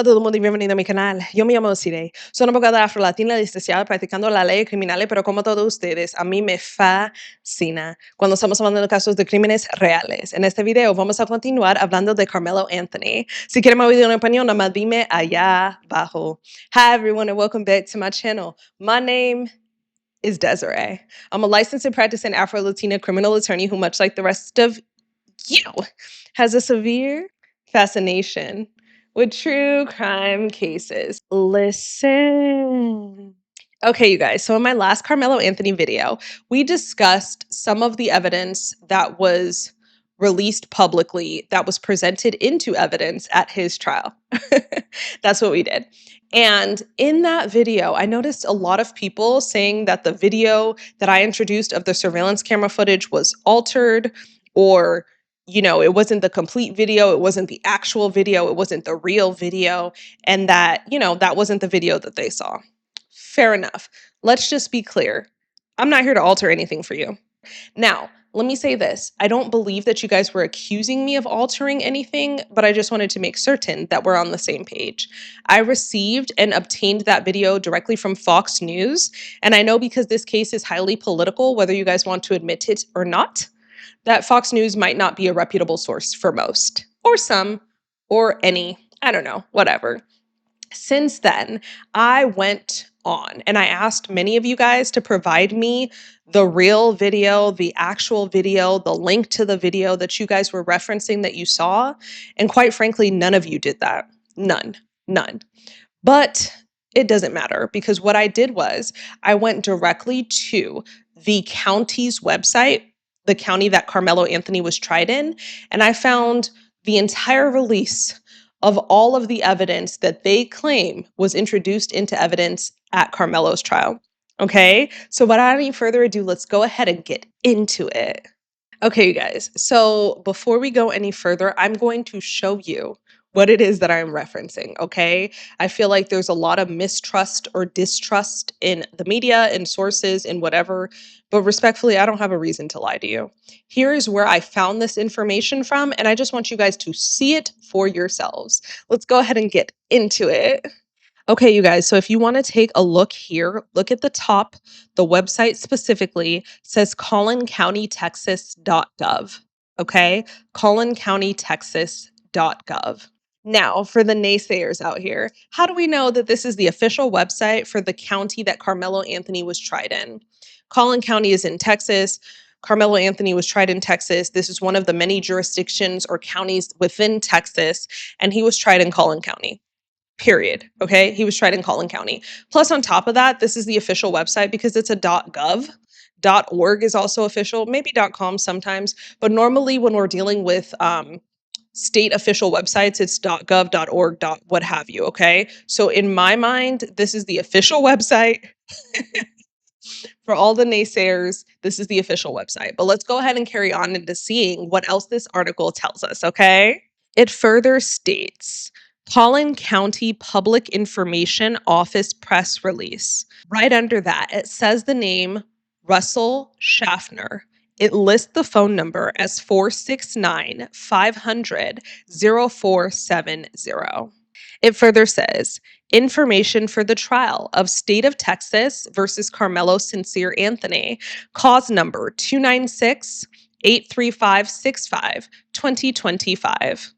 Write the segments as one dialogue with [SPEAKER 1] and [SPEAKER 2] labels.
[SPEAKER 1] Hola a todo el mundo y bienvenido a mi canal. Yo me llamo Sirey. Soy una abogada afrolatina licenciada practicando la ley criminal, pero como todos ustedes, a mí me fascina cuando estamos hablando de casos de crímenes reales. En este video vamos a continuar hablando de Karmelo Anthony. Si quieren más video en español, nada más dime allá abajo. Hi everyone and welcome back to my channel. My name is Desiree. I'm a licensed and practicing Afro-Latina criminal attorney who, much like the rest of you, has a severe fascination with true crime cases. Listen. Okay, you guys, so in my last Karmelo Anthony video, we discussed some of the evidence that was released publicly that was presented into evidence at his trial. That's what we did. And in that video, I noticed a lot of people saying that the video that I introduced of the surveillance camera footage was altered, or it wasn't the complete video, it wasn't the actual video, it wasn't the real video, and that, that wasn't the video that they saw. Fair enough. Let's just be clear. I'm not here to alter anything for you. Now, let me say this. I don't believe that you guys were accusing me of altering anything, but I just wanted to make certain that we're on the same page. I received and obtained that video directly from Fox News, and I know because this case is highly political, whether you guys want to admit it or not, that Fox News might not be a reputable source for most, or some, or any, I don't know, whatever. Since then, I went on and I asked many of you guys to provide me the real video, the actual video, the link to the video that you guys were referencing that you saw. And quite frankly, none of you did that. None. But it doesn't matter, because what I did was I went directly to the county's website, the county that Karmelo Anthony was tried in, and I found the entire release of all of the evidence that they claim was introduced into evidence at Karmelo's trial. Okay, so without any further ado, let's go ahead and get into it. Okay, you guys, so before we go any further, I'm going to show you what it is that I'm referencing, okay? I feel like there's a lot of mistrust or distrust in the media and sources and whatever, but respectfully, I don't have a reason to lie to you. Here is where I found this information from, and I just want you guys to see it for yourselves. Let's go ahead and get into it. Okay, you guys, so if you want to take a look here, look at the top. The website specifically says collincountytexas.gov, okay? collincountytexas.gov. Now, for the naysayers out here, how do we know that this is the official website for the county that Karmelo Anthony was tried in? Collin County is in Texas. Karmelo Anthony was tried in Texas. This is one of the many jurisdictions or counties within Texas, and he was tried in Collin County. Period. Okay, he was tried in Collin County. Plus, on top of that, this is the official website because it's a .gov. .org is also official, maybe .com sometimes, but normally when we're dealing with state official websites, it's .gov, .org, what have you, okay? So in my mind, this is the official website. For all the naysayers, this is the official website. But let's go ahead and carry on into seeing what else this article tells us, okay? It further states, Collin County Public Information Office press release. Right under that, it says the name Russell Schaffner. It lists the phone number as 469-500-0470. It further says, information for the trial of State of Texas versus Karmelo Sincere Anthony, cause number 296-83565, 2025.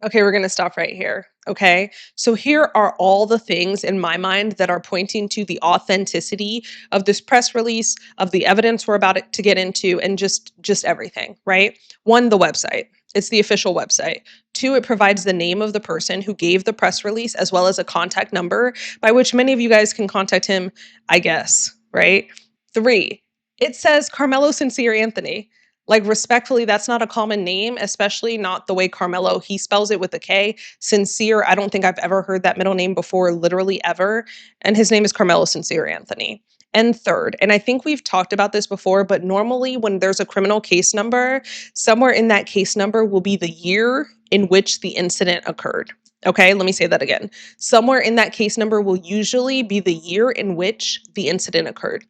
[SPEAKER 1] Okay, we're going to stop right here. Okay, so here are all the things in my mind that are pointing to the authenticity of this press release, of the evidence we're about to get into, and just everything, right? One, the website. It's the official website. Two, it provides the name of the person who gave the press release, as well as a contact number by which many of you guys can contact him, I guess, right? Three, it says Karmelo Sincere Anthony. Like, respectfully, that's not a common name, especially not the way Karmelo, he spells it with a K. Sincere, I don't think I've ever heard that middle name before, literally ever. And his name is Karmelo Sincere Anthony. And third, and I think we've talked about this before, but normally when there's a criminal case number, somewhere in that case number will be the year in which the incident occurred. Okay, let me say that again. Somewhere in that case number will usually be the year in which the incident occurred.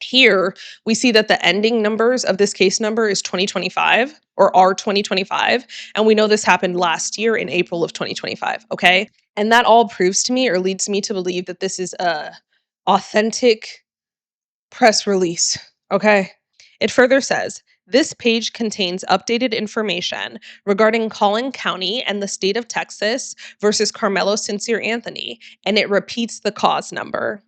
[SPEAKER 1] Here, we see that the ending numbers of this case number is 2025 or are 2025. And we know this happened last year in April of 2025. Okay. And that all proves to me or leads me to believe that this is a authentic press release. Okay. It further says this page contains updated information regarding Collin County and the state of Texas versus Karmelo Anthony, and it repeats the cause number.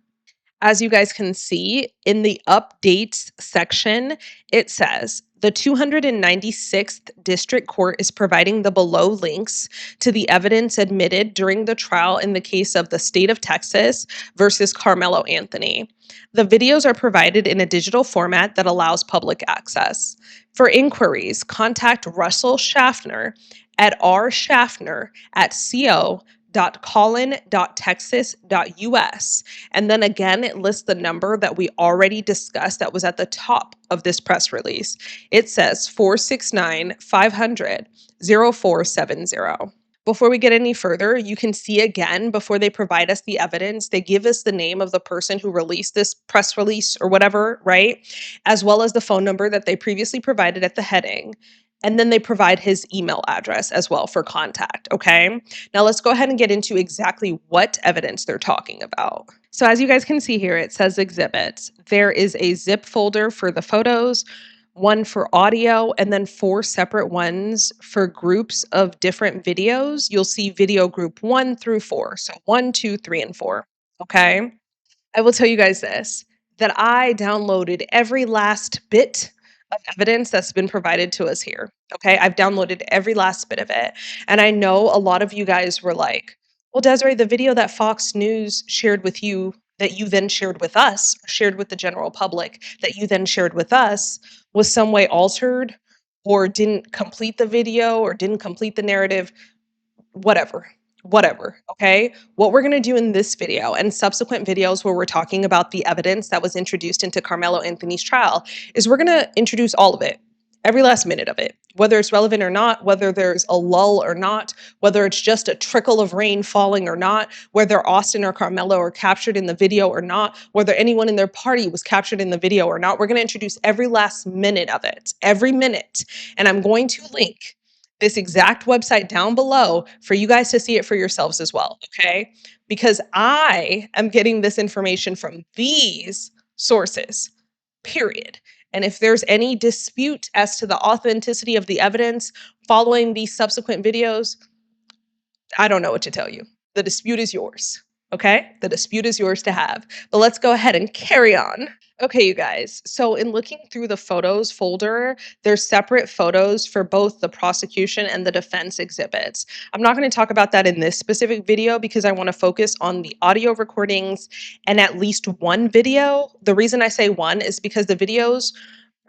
[SPEAKER 1] As you guys can see in the updates section, it says the 296th District Court is providing the below links to the evidence admitted during the trial in the case of the state of Texas versus Karmelo Anthony. The videos are provided in a digital format that allows public access. For inquiries, contact Russell Schaffner at rschaffner@co.collin.texas.us. And then again, it lists the number that we already discussed that was at the top of this press release. It says 469-500-0470. Before we get any further, you can see again, before they provide us the evidence, they give us the name of the person who released this press release or whatever, right? As well as the phone number that they previously provided at the heading. And then they provide his email address as well for contact, okay? Now let's go ahead and get into exactly what evidence they're talking about. So as you guys can see here, it says exhibits. There is a zip folder for the photos, one for audio, and then 4 separate ones for groups of different videos. You'll see video group 1 through 4. So 1, 2, 3, and 4. Okay. I will tell you guys this, that I downloaded every last bit of evidence that's been provided to us here. Okay. I've downloaded every last bit of it. And I know a lot of you guys were like, well, Desiree, the video that Fox News shared with you, that you then shared with us, shared with the general public, that you then shared with us, was some way altered or didn't complete the video or didn't complete the narrative, whatever, okay? What we're gonna do in this video and subsequent videos where we're talking about the evidence that was introduced into Karmelo Anthony's trial is we're gonna introduce all of it, every last minute of it, whether it's relevant or not, whether there's a lull or not, whether it's just a trickle of rain falling or not, whether Austin or Karmelo are captured in the video or not, whether anyone in their party was captured in the video or not. We're gonna introduce every last minute of it, every minute. And I'm going to link this exact website down below for you guys to see it for yourselves as well, okay? Because I am getting this information from these sources, period. And if there's any dispute as to the authenticity of the evidence following these subsequent videos, I don't know what to tell you. The dispute is yours, okay? The dispute is yours to have. But let's go ahead and carry on. Okay, you guys. So in looking through the photos folder, there's separate photos for both the prosecution and the defense exhibits. I'm not going to talk about that in this specific video because I want to focus on the audio recordings and at least one video. The reason I say one is because the videos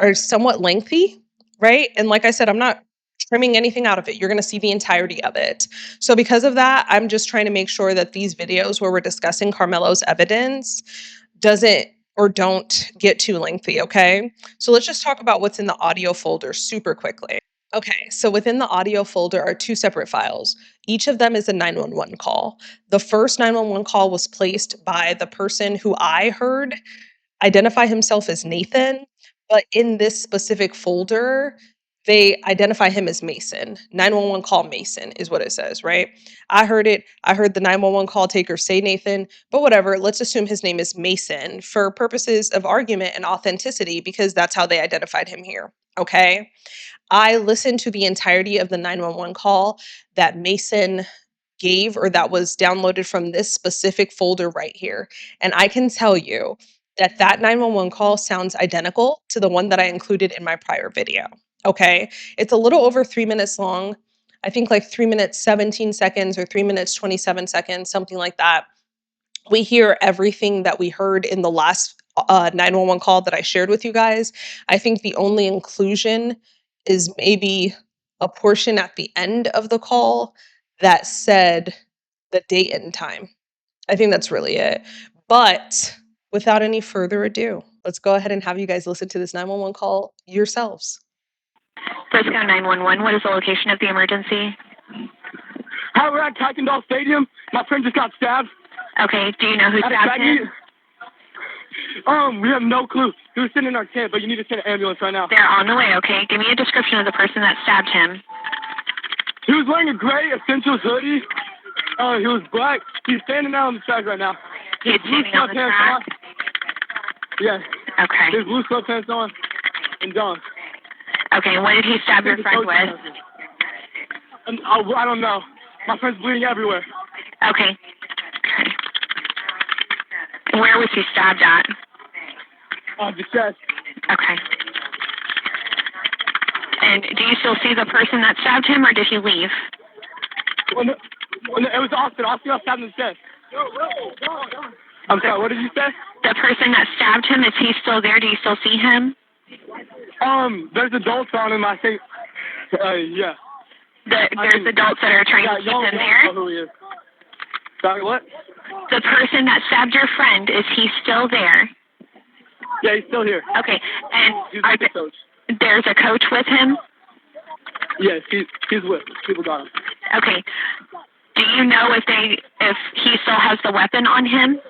[SPEAKER 1] are somewhat lengthy, right? And like I said, I'm not trimming anything out of it. You're going to see the entirety of it. So because of that, I'm just trying to make sure that these videos where we're discussing Karmelo's evidence doesn't or don't get too lengthy, okay? So let's just talk about what's in the audio folder super quickly. Okay, so within the audio folder are 2 separate files. Each of them is a 911 call. The first 911 call was placed by the person who I heard identify himself as Nathan, but in this specific folder, they identify him as Mason. 911 call Mason is what it says, right? I heard it. I heard the 911 call taker say Nathan, but whatever. Let's assume his name is Mason for purposes of argument and authenticity because that's how they identified him here. Okay. I listened to the entirety of the 911 call that Mason gave or that was downloaded from this specific folder right here. And I can tell you that that 911 call sounds identical to the one that I included in my prior video. Okay. It's a little over 3 minutes long. I think like 3 minutes, 17 seconds or 3 minutes, 27 seconds, something like that. We hear everything that we heard in the last 911 call that I shared with you guys. I think the only inclusion is maybe a portion at the end of the call that said the date and time. I think that's really it. But without any further ado, let's go ahead and have you guys listen to this 911 call yourselves.
[SPEAKER 2] Frisco 911, what is the location of the emergency?
[SPEAKER 3] Hi, we're at Kuykendall Stadium. My friend just got stabbed.
[SPEAKER 2] Okay, do you know who stabbed him?
[SPEAKER 3] We have no clue. He was sitting in our tent, but you need to send an ambulance right now.
[SPEAKER 2] They're on the way, okay? Give me a description of the person that stabbed him.
[SPEAKER 3] He was wearing a gray Essentials hoodie He was black. He's standing out on the track right now.
[SPEAKER 2] He's standing on the track?
[SPEAKER 3] Yes.
[SPEAKER 2] Okay.
[SPEAKER 3] His blue sweatpants on and John.
[SPEAKER 2] Okay, what did he stab your friend with?
[SPEAKER 3] I don't know. My friend's bleeding everywhere.
[SPEAKER 2] Okay. Where was he stabbed at?
[SPEAKER 3] The chest.
[SPEAKER 2] Okay. And do you still see the person that stabbed him, or did he leave?
[SPEAKER 3] It was Austin. Austin got stabbed in the chest. I'm sorry, what did you say?
[SPEAKER 2] The person that stabbed him, is he still there? Do you still see him?
[SPEAKER 3] There's adults on him, I think. Yeah.
[SPEAKER 2] There's adults that are trying to keep him there?
[SPEAKER 3] Know who he is. Sorry, what?
[SPEAKER 2] The person that stabbed your friend, is he still there?
[SPEAKER 3] Yeah, he's still here.
[SPEAKER 2] Okay, and
[SPEAKER 3] He's with the coach.
[SPEAKER 2] There's a coach with him?
[SPEAKER 3] Yes, he's with. People got him.
[SPEAKER 2] Okay. Do you know if he still has the weapon on him?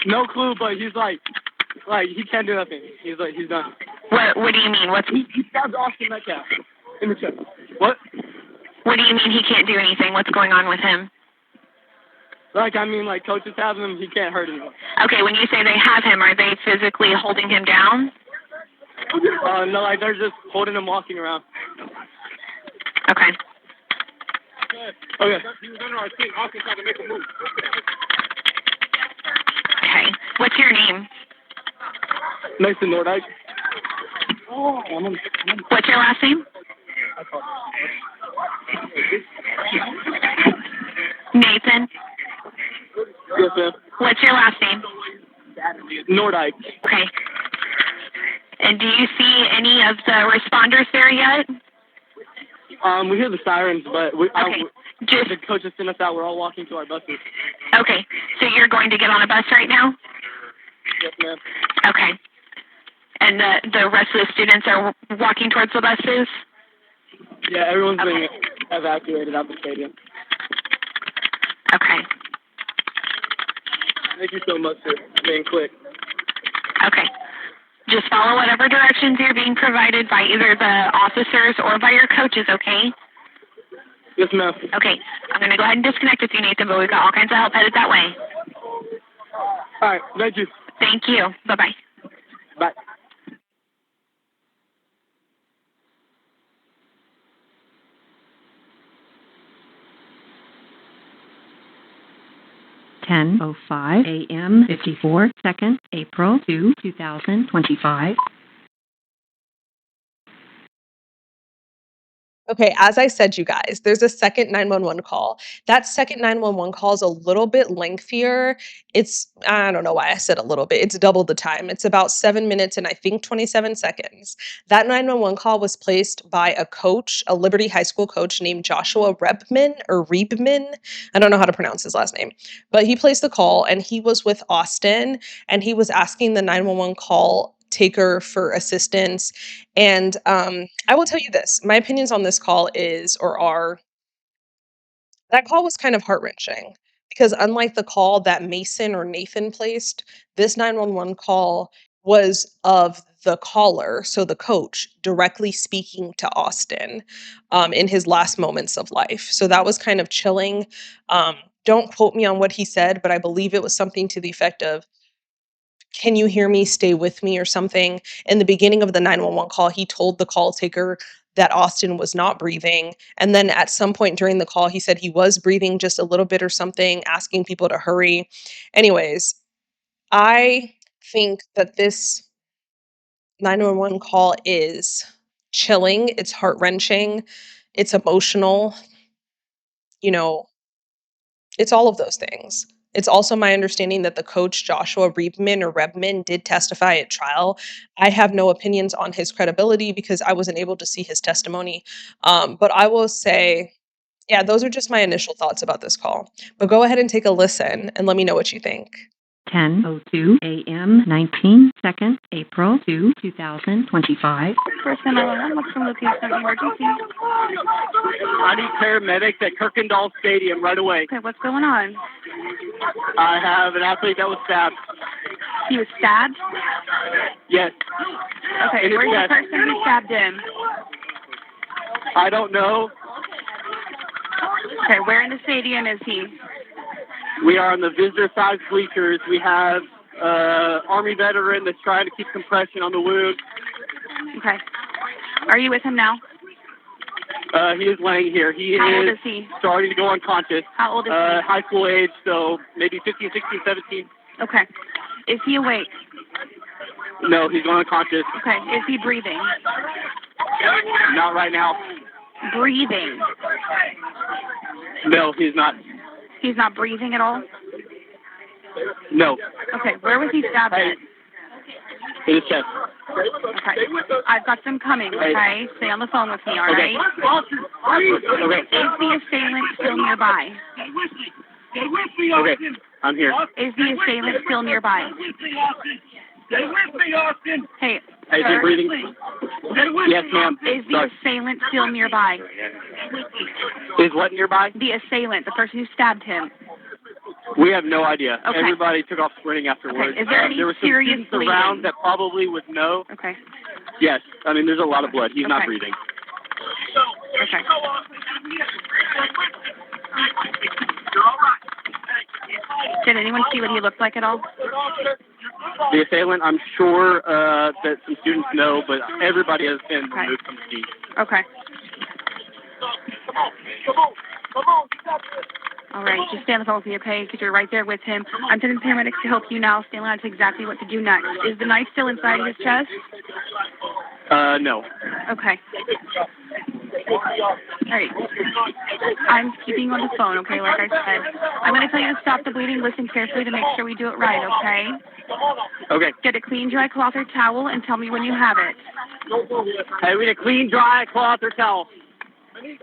[SPEAKER 3] No clue, but he's like he can't do nothing. He's done.
[SPEAKER 2] What do you mean?
[SPEAKER 3] He stabbed Austin Metcalf in the chest. What?
[SPEAKER 2] What do you mean he can't do anything? What's going on with him?
[SPEAKER 3] Coaches have him. He can't hurt anyone.
[SPEAKER 2] Okay, when you say they have him, are they physically holding him down?
[SPEAKER 3] No, they're just holding him, walking around.
[SPEAKER 2] Okay.
[SPEAKER 3] Okay. He was under our team. Austin tried to make a move.
[SPEAKER 2] Okay. What's your name?
[SPEAKER 3] Nathan Nordyke.
[SPEAKER 2] What's your last name? Nathan.
[SPEAKER 3] Yes, ma'am.
[SPEAKER 2] What's your last name?
[SPEAKER 3] Nordyke.
[SPEAKER 2] Okay. And do you see any of the responders there yet?
[SPEAKER 3] We hear the sirens, but the coaches sent us out. We're all walking to our buses.
[SPEAKER 2] Okay. So you're going to get on a bus right now?
[SPEAKER 3] Yes, ma'am.
[SPEAKER 2] Okay. And the rest of the students are walking towards the buses?
[SPEAKER 3] Yeah, everyone's being evacuated out the stadium.
[SPEAKER 2] Okay.
[SPEAKER 3] Thank you so much for being quick.
[SPEAKER 2] Okay. Just follow whatever directions you're being provided by either the officers or by your coaches, okay?
[SPEAKER 3] Yes, ma'am.
[SPEAKER 2] Okay. I'm going to go ahead and disconnect with you, Nathan, but we've got all kinds of help headed that way.
[SPEAKER 3] All right. Thank you.
[SPEAKER 2] Thank you. Bye-bye.
[SPEAKER 3] Bye.
[SPEAKER 4] (10:05 a.m. 54 seconds, April 2, 2025).
[SPEAKER 1] Okay, as I said, you guys, there's a second 911 call. That second 911 call is a little bit lengthier. I don't know why I said a little bit. It's double the time. It's about 7 minutes and I think 27 seconds. That 911 call was placed by a coach, a Liberty High School coach named Joshua Rebmann or Rebmann. I don't know how to pronounce his last name, but he placed the call and he was with Austin and he was asking the 911 call taker for assistance. And I will tell you this, my opinions on this call are that call was kind of heart-wrenching because unlike the call that Mason or Nathan placed, this 911 call was of the caller, so the coach, directly speaking to Austin in his last moments of life. So that was kind of chilling. Don't quote me on what he said, but I believe it was something to the effect of, "Can you hear me? Stay with me," or something. In the beginning of the 911 call, he told the call taker that Austin was not breathing. And then at some point during the call, he said he was breathing just a little bit or something, asking people to hurry. Anyways, I think that this 911 call is chilling, it's heart-wrenching, it's emotional, you know, it's all of those things. It's also my understanding that the coach, Joshua Rebmann did testify at trial. I have no opinions on his credibility because I wasn't able to see his testimony. But I will say, yeah, those are just my initial thoughts about this call. But go ahead and take a listen and let me know what you think.
[SPEAKER 4] 10:02 a.m. 19 seconds, April 2, 2025.
[SPEAKER 2] First 911, what's the location of the emergency?
[SPEAKER 3] I need paramedics at Kirkendall Stadium right away.
[SPEAKER 2] Okay, what's going on?
[SPEAKER 3] I have an athlete that was stabbed.
[SPEAKER 2] He was stabbed?
[SPEAKER 3] Yes.
[SPEAKER 2] Okay, where's the person who stabbed him?
[SPEAKER 3] I don't know.
[SPEAKER 2] Okay, where in the stadium is he?
[SPEAKER 3] We are on the visitor side bleachers. We have Army veteran that's trying to keep compression on the wound.
[SPEAKER 2] Okay. Are you with him now?
[SPEAKER 3] He is laying here.
[SPEAKER 2] How old is he?
[SPEAKER 3] Starting to go unconscious.
[SPEAKER 2] How old is he?
[SPEAKER 3] High school age, so maybe 15, 16, 17.
[SPEAKER 2] Okay. Is he awake?
[SPEAKER 3] No, he's going unconscious.
[SPEAKER 2] Okay. Is he breathing?
[SPEAKER 3] Not right now.
[SPEAKER 2] Breathing?
[SPEAKER 3] No, he's not.
[SPEAKER 2] He's not breathing at all?
[SPEAKER 3] No.
[SPEAKER 2] Okay. Where was he stabbed at?
[SPEAKER 3] In his chest.
[SPEAKER 2] Okay. I've got them coming, okay? Stay on the phone with me, all right?
[SPEAKER 3] Okay.
[SPEAKER 2] Is the assailant still nearby?
[SPEAKER 3] Okay. I'm here.
[SPEAKER 2] Is the assailant still nearby? Hey,
[SPEAKER 3] Is he breathing? Yes, ma'am.
[SPEAKER 2] Is the assailant still nearby?
[SPEAKER 3] Is what nearby?
[SPEAKER 2] The assailant, the person who stabbed him.
[SPEAKER 3] We have no idea.
[SPEAKER 2] Okay.
[SPEAKER 3] Everybody took off sprinting afterwards.
[SPEAKER 2] Okay. Is there any
[SPEAKER 3] there were some
[SPEAKER 2] serious
[SPEAKER 3] students
[SPEAKER 2] bleeding
[SPEAKER 3] around that probably would know.
[SPEAKER 2] Okay.
[SPEAKER 3] Yes. I mean, there's a lot of blood. He's not
[SPEAKER 2] Okay.
[SPEAKER 3] breathing.
[SPEAKER 2] Okay. Did anyone see what he looked like at all?
[SPEAKER 3] The assailant, I'm sure that some students know, but everybody has been removed from the scene.
[SPEAKER 2] Okay. All right, just stay on the phone with me, okay? Because you're right there with him. I'm sending paramedics to help you now. Stay on line to exactly what to do next. Is the knife still inside of his chest?
[SPEAKER 3] No.
[SPEAKER 2] Okay. All right. I'm keeping you on the phone, okay, like I said. I'm going to tell you to stop the bleeding. Listen carefully to make sure we do it right, okay?
[SPEAKER 3] Okay.
[SPEAKER 2] Get a clean, dry cloth or towel and tell me when you have it.
[SPEAKER 3] Hey, we need a clean, dry cloth or towel. We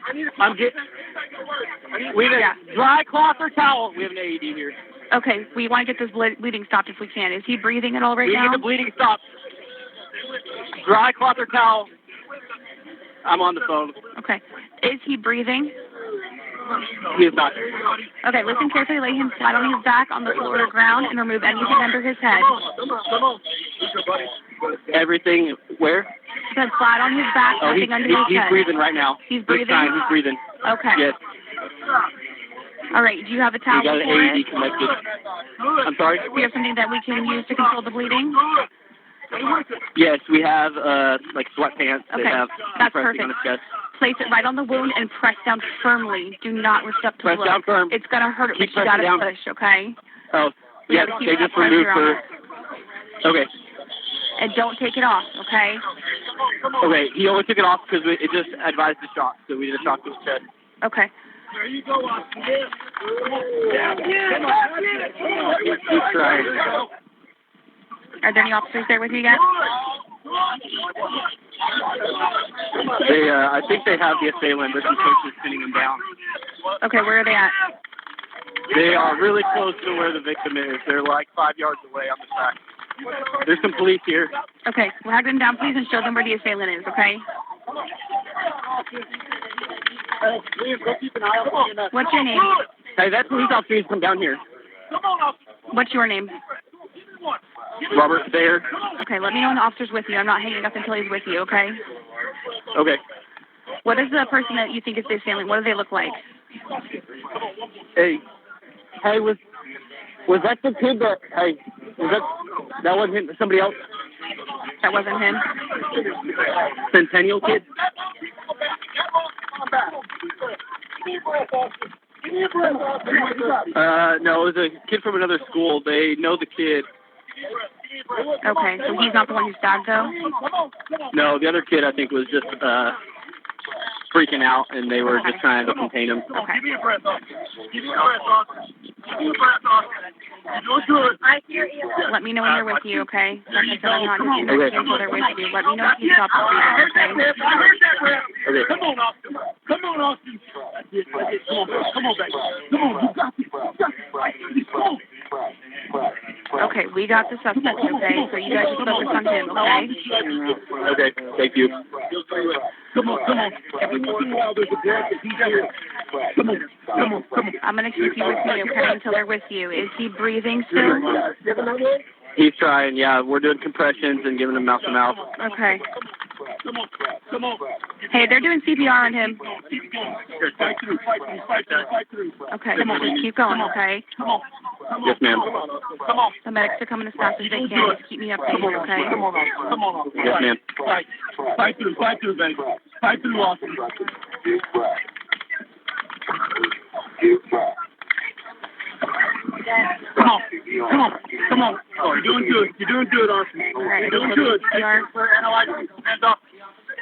[SPEAKER 3] need a dry cloth or towel. We have an AED here.
[SPEAKER 2] Okay, we want to get this bleeding stopped if we can. Is he breathing at all right now?
[SPEAKER 3] We need the bleeding stopped. Dry cloth or towel. I'm on the phone.
[SPEAKER 2] Okay. Is he breathing?
[SPEAKER 3] He is not.
[SPEAKER 2] Okay, listen carefully. Lay him flat on his back on the floor or ground and remove anything under his head.
[SPEAKER 3] Everything where?
[SPEAKER 2] He said flat on his back, nothing under his head.
[SPEAKER 3] He's breathing right now.
[SPEAKER 2] He's breathing?
[SPEAKER 3] He's breathing.
[SPEAKER 2] Okay.
[SPEAKER 3] Yes.
[SPEAKER 2] All right, do you have a towel
[SPEAKER 3] We got an
[SPEAKER 2] for
[SPEAKER 3] AED
[SPEAKER 2] it?
[SPEAKER 3] connected. I'm sorry?
[SPEAKER 2] Do you have something that we can use to control the bleeding?
[SPEAKER 3] Yes, we have like sweatpants that
[SPEAKER 2] Okay,
[SPEAKER 3] have
[SPEAKER 2] that's
[SPEAKER 3] compressing
[SPEAKER 2] perfect.
[SPEAKER 3] on his chest.
[SPEAKER 2] Place it right on the wound and press down firmly. Do not lift up to
[SPEAKER 3] Press
[SPEAKER 2] look.
[SPEAKER 3] down firm.
[SPEAKER 2] It's going to hurt,
[SPEAKER 3] Keep
[SPEAKER 2] but you got to
[SPEAKER 3] pressing down.
[SPEAKER 2] push, okay?
[SPEAKER 3] Oh,
[SPEAKER 2] We
[SPEAKER 3] yes,
[SPEAKER 2] gotta keep
[SPEAKER 3] they
[SPEAKER 2] that
[SPEAKER 3] just removed
[SPEAKER 2] pressure on
[SPEAKER 3] her.
[SPEAKER 2] it.
[SPEAKER 3] Okay.
[SPEAKER 2] And don't take it off, okay?
[SPEAKER 3] Okay, he only took it off because it just advised the shock, so we did a shock to his chest.
[SPEAKER 2] Okay.
[SPEAKER 3] There you go, Austin. He's trying.
[SPEAKER 2] Are there any officers there with you yet?
[SPEAKER 3] I think they have the assailant. There's some coaches pinning him down.
[SPEAKER 2] Okay, where are they at?
[SPEAKER 3] They are really close to where the victim is. They're like 5 yards away on the track. There's some police here.
[SPEAKER 2] Okay, well, have them down, please, and show them where the assailant is, okay? What's your name?
[SPEAKER 3] Hey, that police officer needs to come down here.
[SPEAKER 2] What's your name?
[SPEAKER 3] Robert there.
[SPEAKER 2] Okay, let me know when the officer's with you. I'm not hanging up until he's with you, okay?
[SPEAKER 3] Okay.
[SPEAKER 2] What is the person that you think is the assailant? What do they look like?
[SPEAKER 3] Hey, was that the kid that? Hey, that wasn't him? Somebody else?
[SPEAKER 2] That wasn't him?
[SPEAKER 3] Centennial kid? No, it was a kid from another school. They know the kid.
[SPEAKER 2] Okay, so he's not the one who stabbed, though?
[SPEAKER 3] No, the other kid I think was just freaking out, and they were just trying to contain him.
[SPEAKER 2] Okay.
[SPEAKER 3] Give me a breath, Austin. Give me a breath, Austin. Give me a breath, Austin. You're doing good.
[SPEAKER 2] Let me know when they're with you, okay? Like I said, I'm not just interviewing until they're with you. Let me know if you stop the breathing, okay?
[SPEAKER 3] I heard that breath. Okay. Come on, Austin. Come on, Austin. That's it. Come on, baby. Come on, you got this. Come on.
[SPEAKER 2] Okay, we got the suspect, okay? So you guys just focus on him, okay?
[SPEAKER 3] Okay, thank you.
[SPEAKER 5] Come on. Every once in a while there's a breath that he's here. Come on.
[SPEAKER 2] I'm going to keep you with me, okay, until they're with you. Is he breathing still?
[SPEAKER 3] He's trying, yeah. We're doing compressions and giving him mouth to mouth.
[SPEAKER 2] Okay.
[SPEAKER 3] Come on. Come on.
[SPEAKER 2] Hey, they're doing CPR on him.
[SPEAKER 3] Keep going. Fight through. Fight through.
[SPEAKER 2] Okay, just keep going, okay?
[SPEAKER 3] Come on.
[SPEAKER 5] Yes, ma'am.
[SPEAKER 3] Come on.
[SPEAKER 2] The medics are coming as fast as they can. Just keep me updated, okay?
[SPEAKER 3] Come on.
[SPEAKER 5] Yes, ma'am.
[SPEAKER 3] Fight through, baby. Fight through, Austin. Come on. Oh, you're doing good, Austin.
[SPEAKER 2] All right,
[SPEAKER 3] You're doing good.
[SPEAKER 2] CPR.
[SPEAKER 3] We're analyzing. Hands up.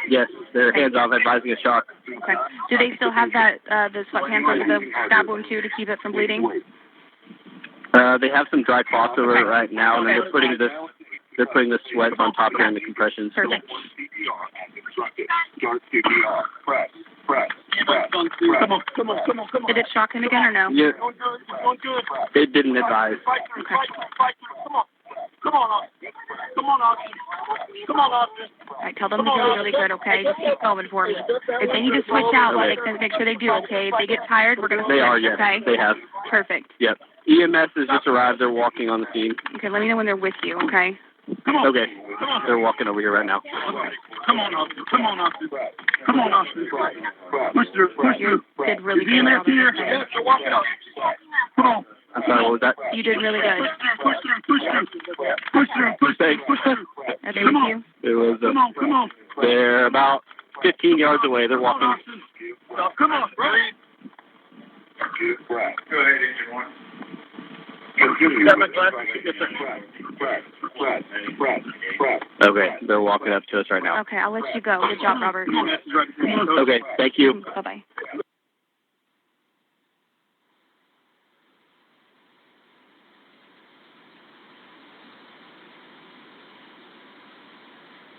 [SPEAKER 5] Yes, their hands off, advising a shock.
[SPEAKER 2] Okay. Do they still have that the sweatpants over the stab wound too to keep it from bleeding?
[SPEAKER 5] They have some dry cloths over it right now, and then they're putting the sweats on top during the compressions.
[SPEAKER 2] Perfect.
[SPEAKER 3] Come on.
[SPEAKER 2] Did it shock him again or no?
[SPEAKER 5] Yeah,
[SPEAKER 3] Doing good.
[SPEAKER 5] it didn't advise.
[SPEAKER 2] Okay.
[SPEAKER 3] Come on, Austin.
[SPEAKER 2] All right, tell them to do really good, okay? Just keep going for me. If they need to switch out, make sure they do, okay? If they get tired, we're going to switch,
[SPEAKER 5] They are, yes.
[SPEAKER 2] okay?
[SPEAKER 5] They have.
[SPEAKER 2] Perfect.
[SPEAKER 5] Yep. EMS has just arrived. They're walking on the scene.
[SPEAKER 2] Okay, let me know when they're with you, okay?
[SPEAKER 5] Okay. They're walking over here right now.
[SPEAKER 3] Come on, Austin. Push through.
[SPEAKER 2] You did really good.
[SPEAKER 3] EMS here.
[SPEAKER 2] Okay?
[SPEAKER 3] You're walking up. Come on.
[SPEAKER 5] I'm sorry, what was that?
[SPEAKER 2] You did really good.
[SPEAKER 3] Push through.
[SPEAKER 5] Thanks.
[SPEAKER 2] Are they with you?
[SPEAKER 5] It was,
[SPEAKER 3] Come on.
[SPEAKER 5] they're about 15 yards away. They're walking.
[SPEAKER 3] Come on, ready? Go ahead, anyone.
[SPEAKER 5] Okay, they're walking up to us right now.
[SPEAKER 2] Okay, I'll let you go. Good job, Robert.
[SPEAKER 5] Okay, thank you.
[SPEAKER 2] Bye-bye.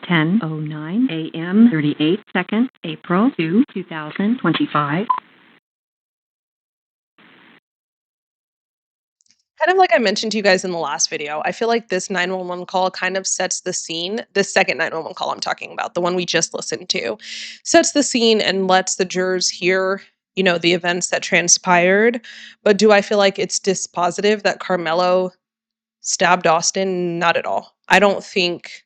[SPEAKER 4] Ten 09 a.m. 38 seconds, April 2, 2025.
[SPEAKER 1] Kind of like I mentioned to you guys in the last video, I feel like this 911 call kind of sets the scene. The second 911 call I'm talking about, the one we just listened to, sets the scene and lets the jurors hear, the events that transpired. But do I feel like it's dispositive that Karmelo stabbed Austin? Not at all. I don't think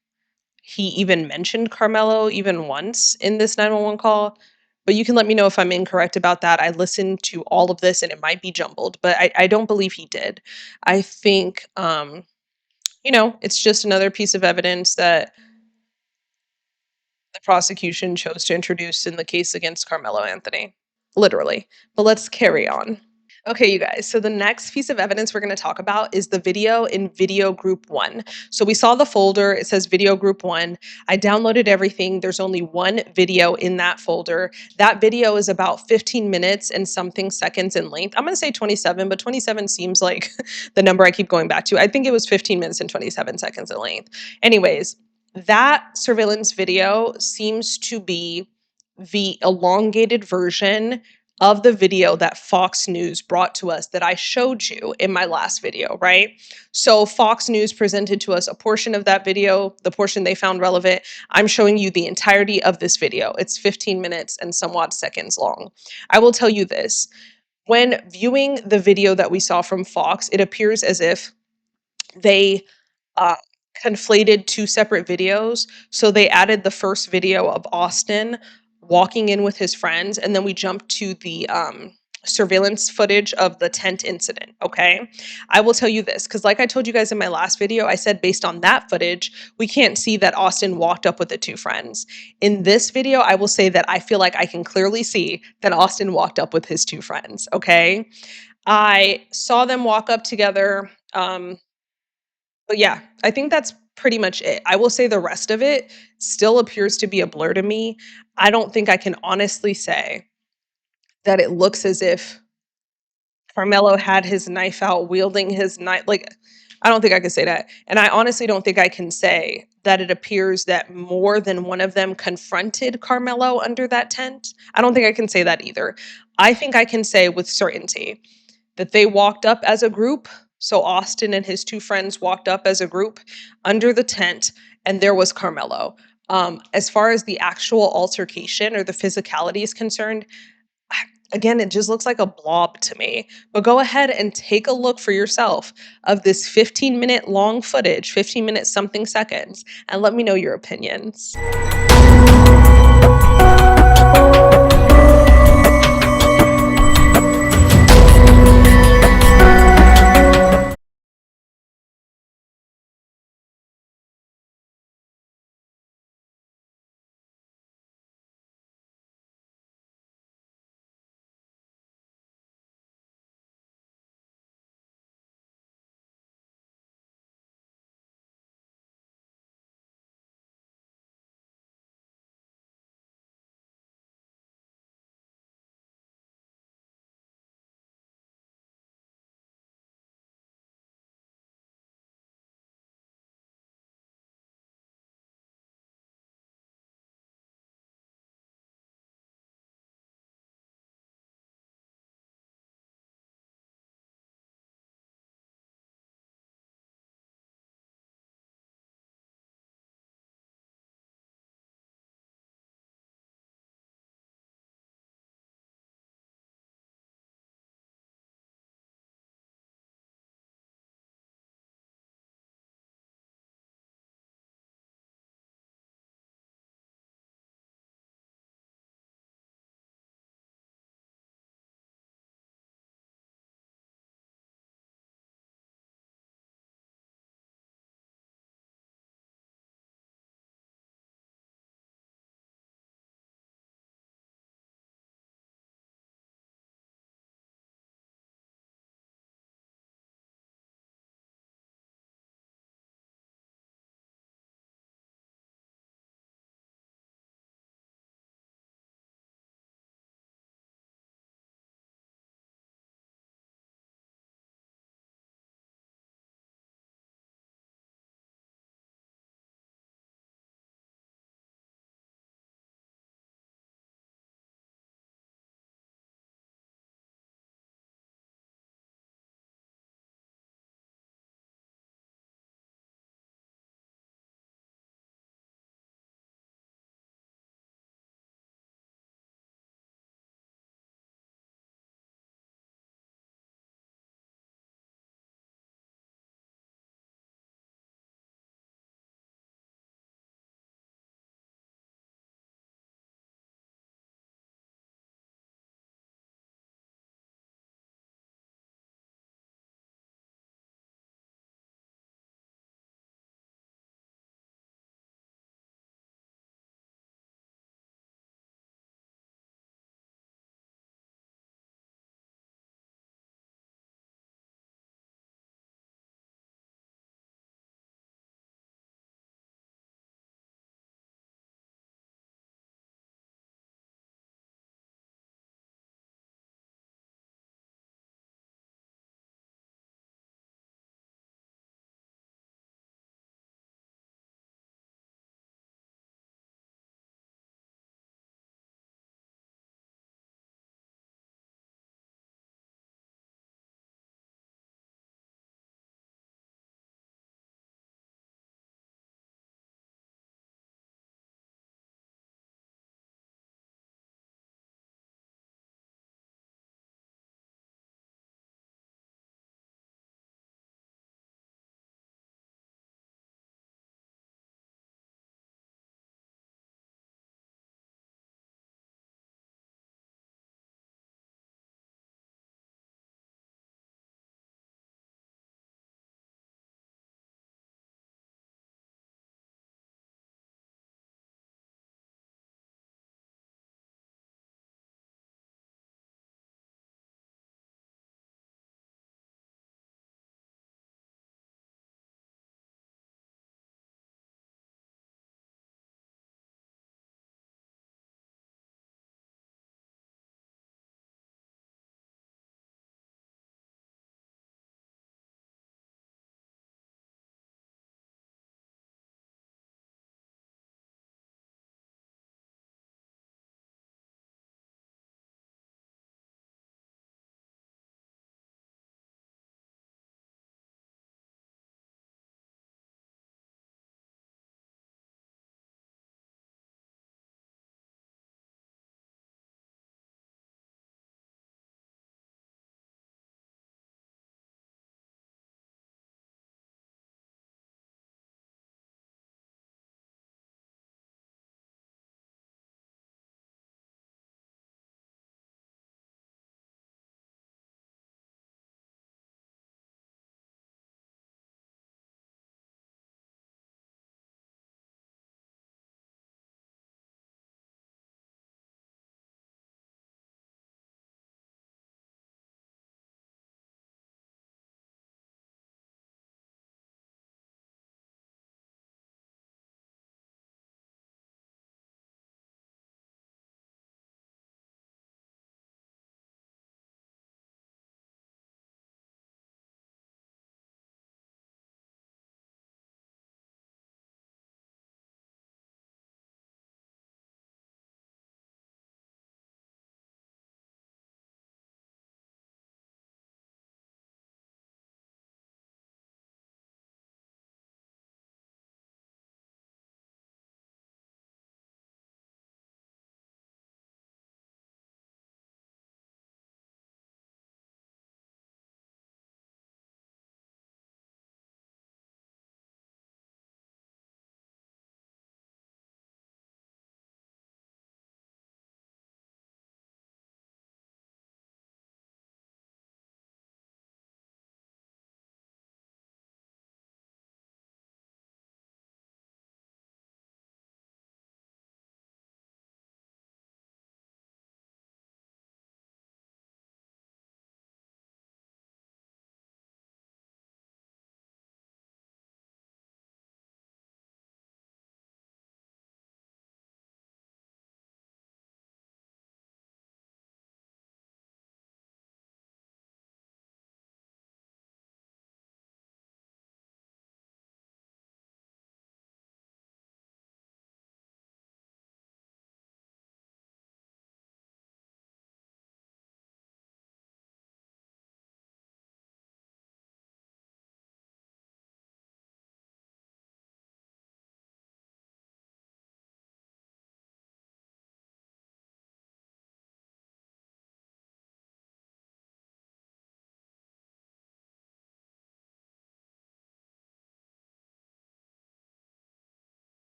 [SPEAKER 1] he even mentioned Karmelo even once in this 911 call. But you can let me know if I'm incorrect about that. I listened to all of this and it might be jumbled, but I don't believe he did. I think, it's just another piece of evidence that the prosecution chose to introduce in the case against Karmelo Anthony. Literally. But let's carry on. Okay, you guys. So the next piece of evidence we're going to talk about is the video in video group 1. So we saw the folder. It says video group 1. I downloaded everything. There's only one video in that folder. That video is about 15 minutes and something seconds in length. I'm going to say 27, but 27 seems like the number I keep going back to. I think it was 15 minutes and 27 seconds in length. Anyways, that surveillance video seems to be the elongated version of the video that Fox News brought to us that I showed you in my last video, right? So Fox News presented to us a portion of that video, the portion they found relevant. I'm showing you the entirety of this video. It's 15 minutes and somewhat seconds long. I will tell you this. When viewing the video that we saw from Fox, it appears as if they conflated two separate videos. So they added the first video of Austin walking in with his friends, and then we jumped to the surveillance footage of the tent incident, okay? I will tell you this, because like I told you guys in my last video, I said based on that footage, we can't see that Austin walked up with the two friends. In this video, I will say that I feel like I can clearly see that Austin walked up with his two friends, okay? I saw them walk up together, but yeah, I think that's pretty much it. I will say the rest of it still appears to be a blur to me. I don't think I can honestly say that it looks as if Karmelo had his knife out, wielding his knife. Like, I don't think I can say that. And I honestly don't think I can say that it appears that more than one of them confronted Karmelo under that tent. I don't think I can say that either. I think I can say with certainty that they walked up as a group. So Austin and his two friends walked up as a group under the tent, and there was Karmelo. As far as the actual altercation or the physicality is concerned, again, it just looks like a blob to me. But go ahead and take a look for yourself of this 15-minute long footage, 15 minutes something seconds, and let me know your opinions.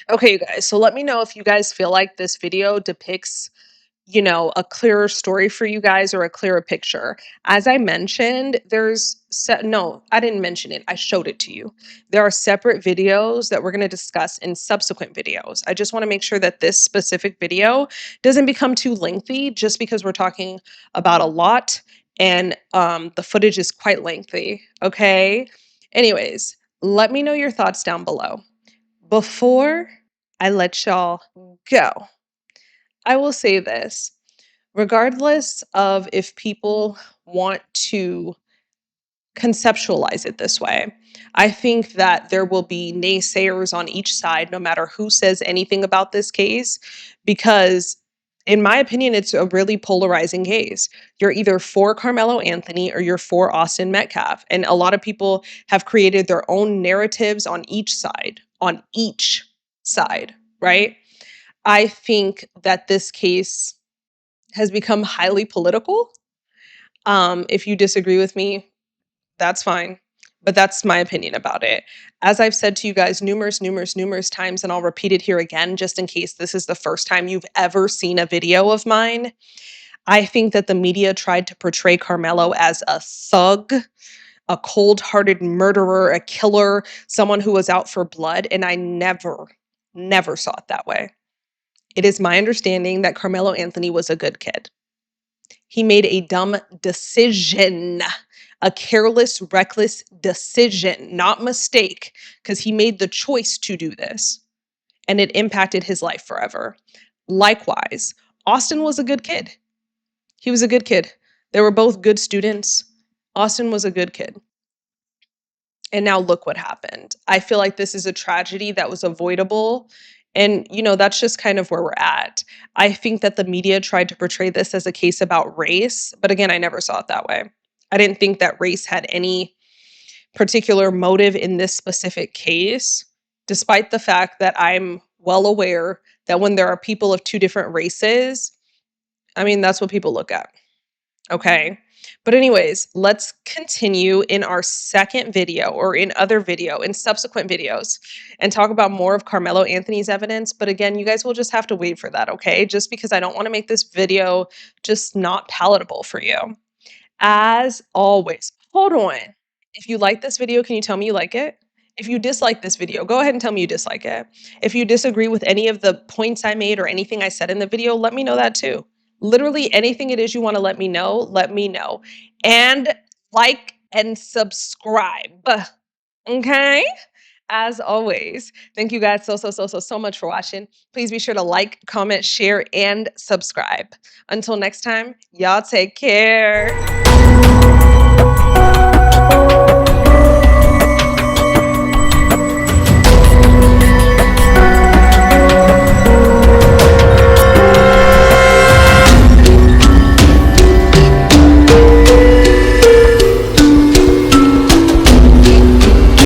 [SPEAKER 1] Okay, you guys, so let me know if you guys feel like this video depicts, a clearer story for you guys or a clearer picture. As I mentioned, no, I didn't mention it. I showed it to you. There are separate videos that we're going to discuss in subsequent videos. I just want to make sure that this specific video doesn't become too lengthy just because we're talking about a lot and the footage is quite lengthy. Okay. Anyways, let me know your thoughts down below. Before I let y'all go, I will say this. Regardless of if people want to conceptualize it this way, I think that there will be naysayers on each side, no matter who says anything about this case, because in my opinion, it's a really polarizing case. You're either for Carmelo Anthony or you're for Austin Metcalf. And a lot of people have created their own narratives on each side, right? I think that this case has become highly political. If you disagree with me, that's fine. But that's my opinion about it. As I've said to you guys numerous times, and I'll repeat it here again, just in case this is the first time you've ever seen a video of mine, I think that the media tried to portray Carmelo as a thug, a cold-hearted murderer, a killer, someone who was out for blood, and I never saw it that way. It is my understanding that Karmelo Anthony was a good kid. He made a dumb decision, a careless, reckless decision, not mistake, because he made the choice to do this, and it impacted his life forever. Likewise, Austin was a good kid. He was a good kid. They were both good students. Austin was a good kid. And now look what happened. I feel like this is a tragedy that was avoidable. And, that's just kind of where we're at. I think that the media tried to portray this as a case about race. But again, I never saw it that way. I didn't think that race had any particular motive in this specific case, despite the fact that I'm well aware that when there are people of two different races, that's what people look at. Okay. But anyways, let's continue in our second video or in subsequent videos and talk about more of Carmelo Anthony's evidence. But again, you guys will just have to wait for that, okay? Just because I don't want to make this video just not palatable for you. As always, hold on. If you like this video, can you tell me you like it? If you dislike this video, go ahead and tell me you dislike it. If you disagree with any of the points I made or anything I said in the video, let me know that too. Literally anything it is you want to let me know. And like and subscribe. Okay? As always, thank you guys so much for watching. Please be sure to like, comment, share, and subscribe. Until next time, y'all take care.